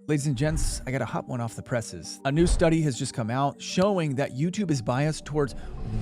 Ladies and gents, I got a hot one off the presses. A new study has just come out showing that YouTube is biased towards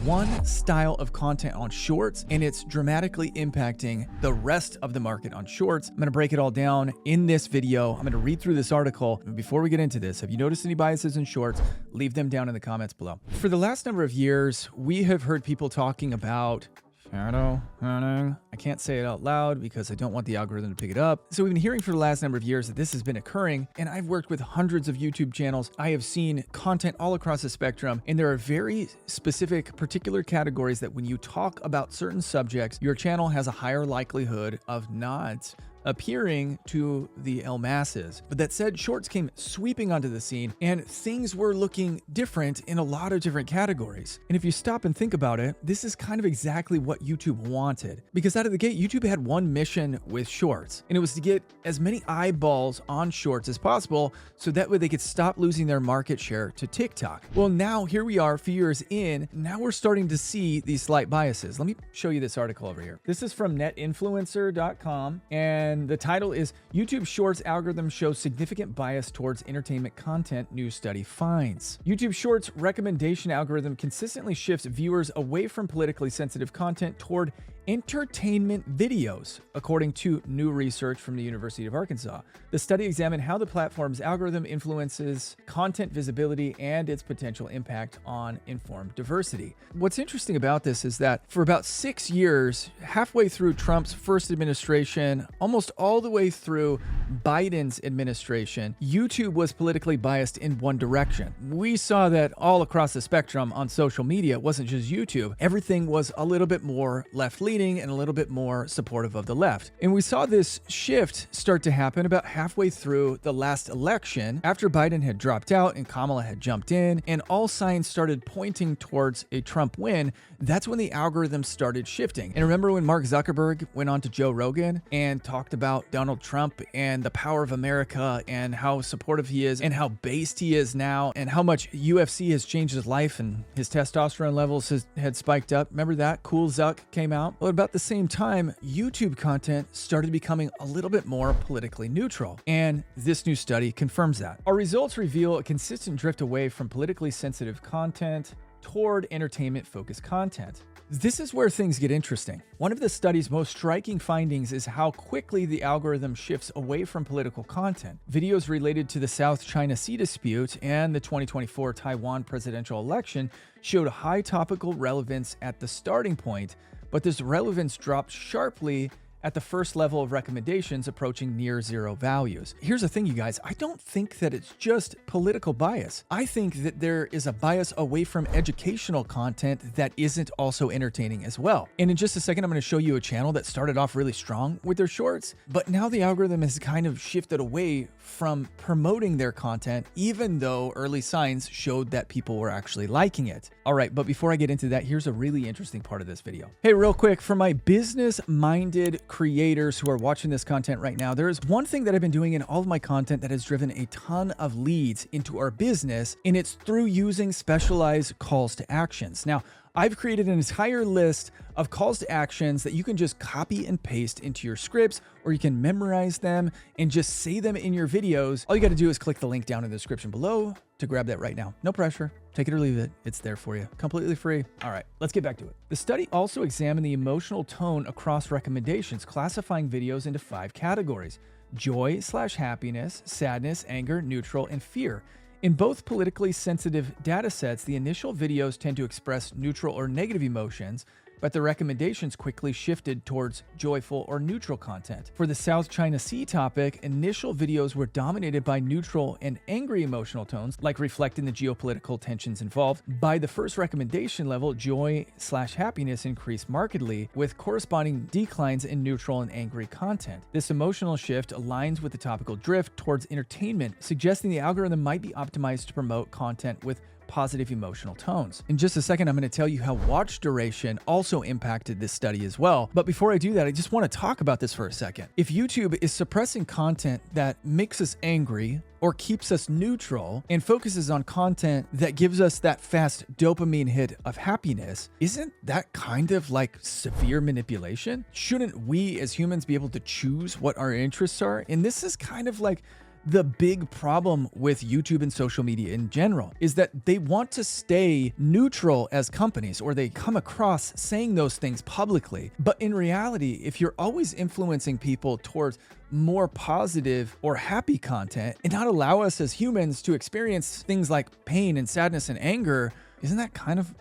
one style of content on Shorts, and it's dramatically impacting the rest of the market on Shorts. I'm going to break it all down in this video. I'm going to read through this article. And before we get into this, have you noticed any biases in Shorts? Leave them down in the comments below. For the last number of years, we have heard people talking about shadow running. I can't say it out loud because I don't want the algorithm to pick it up. So we've been hearing for the last number of years that this has been occurring, and I've worked with hundreds of YouTube channels. I have seen content all across the spectrum, and there are very specific particular categories that when you talk about certain subjects, your channel has a higher likelihood of not appearing to the masses. But that said, Shorts came sweeping onto the scene, and things were looking different in a lot of different categories. And if you stop and think about it, this is kind of exactly what YouTube wanted. Because out of the gate, YouTube had one mission with Shorts, and it was to get as many eyeballs on Shorts as possible so that way they could stop losing their market share to TikTok. Well, now here we are a few years in, now we're starting to see these slight biases. Let me show you this article over here. This is from netinfluencer.com, and the title is YouTube Shorts Algorithm Shows Significant Bias Towards Entertainment Content, New Study Finds. YouTube Shorts recommendation algorithm consistently shifts viewers away from politically sensitive content toward entertainment videos, according to new research from the University of Arkansas. The study examined how the platform's algorithm influences content visibility and its potential impact on informed diversity. What's interesting about this is that for about 6 years, halfway through Trump's first administration, almost all the way through Biden's administration, YouTube was politically biased in one direction. We saw that all across the spectrum on social media. It wasn't just YouTube. Everything was a little bit more left-leaning and a little bit more supportive of the left. And we saw this shift start to happen about halfway through the last election after Biden had dropped out and Kamala had jumped in, and all signs started pointing towards a Trump win. That's when the algorithm started shifting. And remember when Mark Zuckerberg went on to Joe Rogan and talked about Donald Trump and the power of America and how supportive he is and how based he is now and how much UFC has changed his life and his testosterone levels had spiked up. Remember that? Cool Zuck came out. Well, about the same time, YouTube content started becoming a little bit more politically neutral, and this new study confirms that. Our results reveal a consistent drift away from politically sensitive content toward entertainment-focused content. This is where things get interesting. One of the study's most striking findings is how quickly the algorithm shifts away from political content. Videos related to the South China Sea dispute and the 2024 Taiwan presidential election showed high topical relevance at the starting point, but this relevance dropped sharply at the first level of recommendations approaching near zero values. Here's the thing, you guys. I don't think that it's just political bias. I think that there is a bias away from educational content that isn't also entertaining as well. And in just a second, I'm going to show you a channel that started off really strong with their shorts, but now the algorithm has kind of shifted away from promoting their content, even though early signs showed that people were actually liking it. All right, but before I get into that, here's a really interesting part of this video. Hey, real quick, for my business-minded creators who are watching this content right now, there is one thing that I've been doing in all of my content that has driven a ton of leads into our business, and it's through using specialized calls to actions. Now, I've created an entire list of calls to actions that you can just copy and paste into your scripts, or you can memorize them and just say them in your videos. All you got to do is click the link down in the description below to grab that right now. No pressure. Take it or leave it. It's there for you. Completely free. All right, let's get back to it. The study also examined the emotional tone across recommendations, classifying videos into 5 categories: joy/happiness, sadness, anger, neutral, and fear. In both politically sensitive datasets, the initial videos tend to express neutral or negative emotions, but the recommendations quickly shifted towards joyful or neutral content. For the South China Sea topic, initial videos were dominated by neutral and angry emotional tones, like reflecting the geopolitical tensions involved. By the first recommendation level, joy/happiness increased markedly, with corresponding declines in neutral and angry content. This emotional shift aligns with the topical drift towards entertainment, suggesting the algorithm might be optimized to promote content with positive emotional tones. In just a second, I'm going to tell you how watch duration also impacted this study as well. But before I do that, I just want to talk about this for a second. If YouTube is suppressing content that makes us angry or keeps us neutral and focuses on content that gives us that fast dopamine hit of happiness, isn't that kind of like severe manipulation? Shouldn't we as humans be able to choose what our interests are? And this is kind of like the big problem with YouTube and social media in general is that they want to stay neutral as companies, or they come across saying those things publicly. But in reality, if you're always influencing people towards more positive or happy content and not allow us as humans to experience things like pain and sadness and anger, isn't that kind of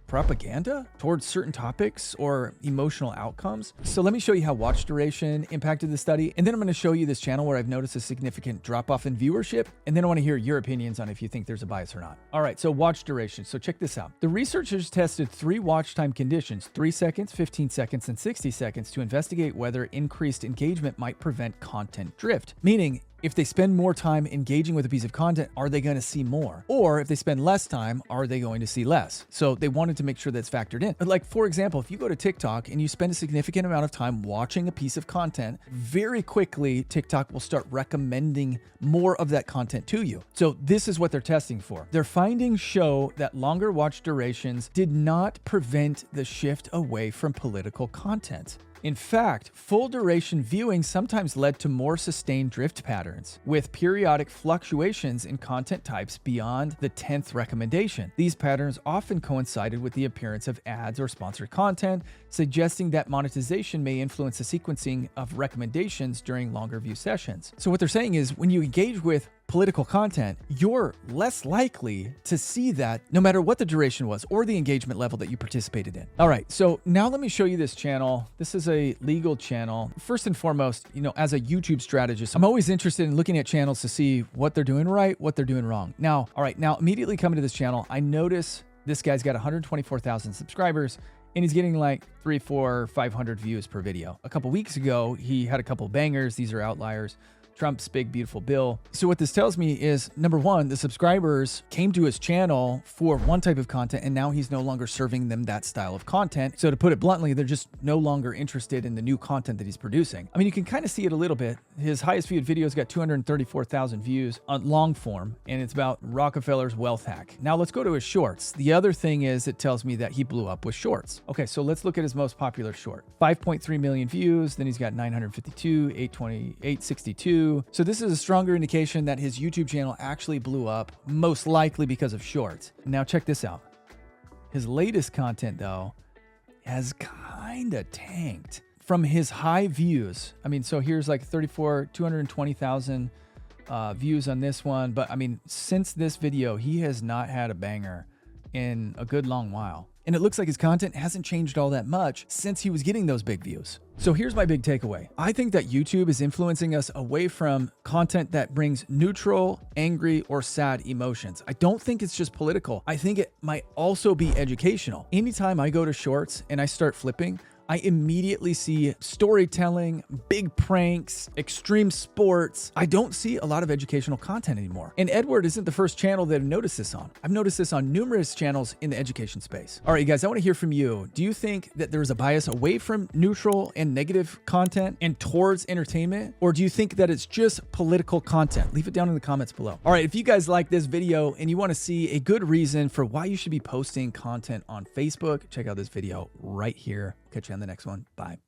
propaganda towards certain topics or emotional outcomes? So let me show you how watch duration impacted the study, and then I'm going to show you this channel where I've noticed a significant drop off in viewership, and then I want to hear your opinions on if you think there's a bias or not. All right, so watch duration. So check this out. The researchers tested 3 watch time conditions, 3 seconds, 15 seconds, and 60 seconds, to investigate whether increased engagement might prevent content drift, meaning if they spend more time engaging with a piece of content, are they going to see more? Or if they spend less time, are they going to see less? So they wanted to make sure that's factored in. Like, for example, if you go to TikTok and you spend a significant amount of time watching a piece of content, very quickly, TikTok will start recommending more of that content to you. So this is what they're testing for. Their findings show that longer watch durations did not prevent the shift away from political content. In fact, full duration viewing sometimes led to more sustained drift patterns, with periodic fluctuations in content types beyond the 10th recommendation. These patterns often coincided with the appearance of ads or sponsored content, suggesting that monetization may influence the sequencing of recommendations during longer view sessions. So what they're saying is, when you engage with political content, you're less likely to see that no matter what the duration was or the engagement level that you participated in. All right, so now let me show you this channel. This is a legal channel. First and foremost, as a YouTube strategist, I'm always interested in looking at channels to see what they're doing right, what they're doing wrong. Now, immediately coming to this channel, I notice this guy's got 124,000 subscribers, and he's getting like 300, 400, 500 views per video. A couple weeks ago, he had a couple bangers. These are outliers. Trump's big, beautiful bill. So what this tells me is, number one, the subscribers came to his channel for one type of content, and now he's no longer serving them that style of content. So to put it bluntly, they're just no longer interested in the new content that he's producing. I mean, you can kind of see it a little bit. His highest viewed video's got 234,000 views on long form, and it's about Rockefeller's wealth hack. Now let's go to his shorts. The other thing is, it tells me that he blew up with shorts. Okay, so let's look at his most popular short. 5.3 million views, then he's got 952, 820, 862. So this is a stronger indication that his YouTube channel actually blew up, most likely because of shorts. Now check this out. His latest content, though, has kind of tanked from his high views. I mean, so here's like 220,000 views on this one. But I mean, since this video, he has not had a banger in a good long while. And it looks like his content hasn't changed all that much since he was getting those big views. So here's my big takeaway. I think that YouTube is influencing us away from content that brings neutral, angry, or sad emotions. I don't think it's just political. I think it might also be educational. Anytime I go to shorts and I start flipping, I immediately see storytelling, big pranks, extreme sports. I don't see a lot of educational content anymore. And Edward isn't the first channel that I've noticed this on. I've noticed this on numerous channels in the education space. All right, you guys, I want to hear from you. Do you think that there is a bias away from neutral and negative content and towards entertainment? Or do you think that it's just political content? Leave it down in the comments below. All right, if you guys like this video and you want to see a good reason for why you should be posting content on Facebook, check out this video right here. Catch you on the next one. Bye.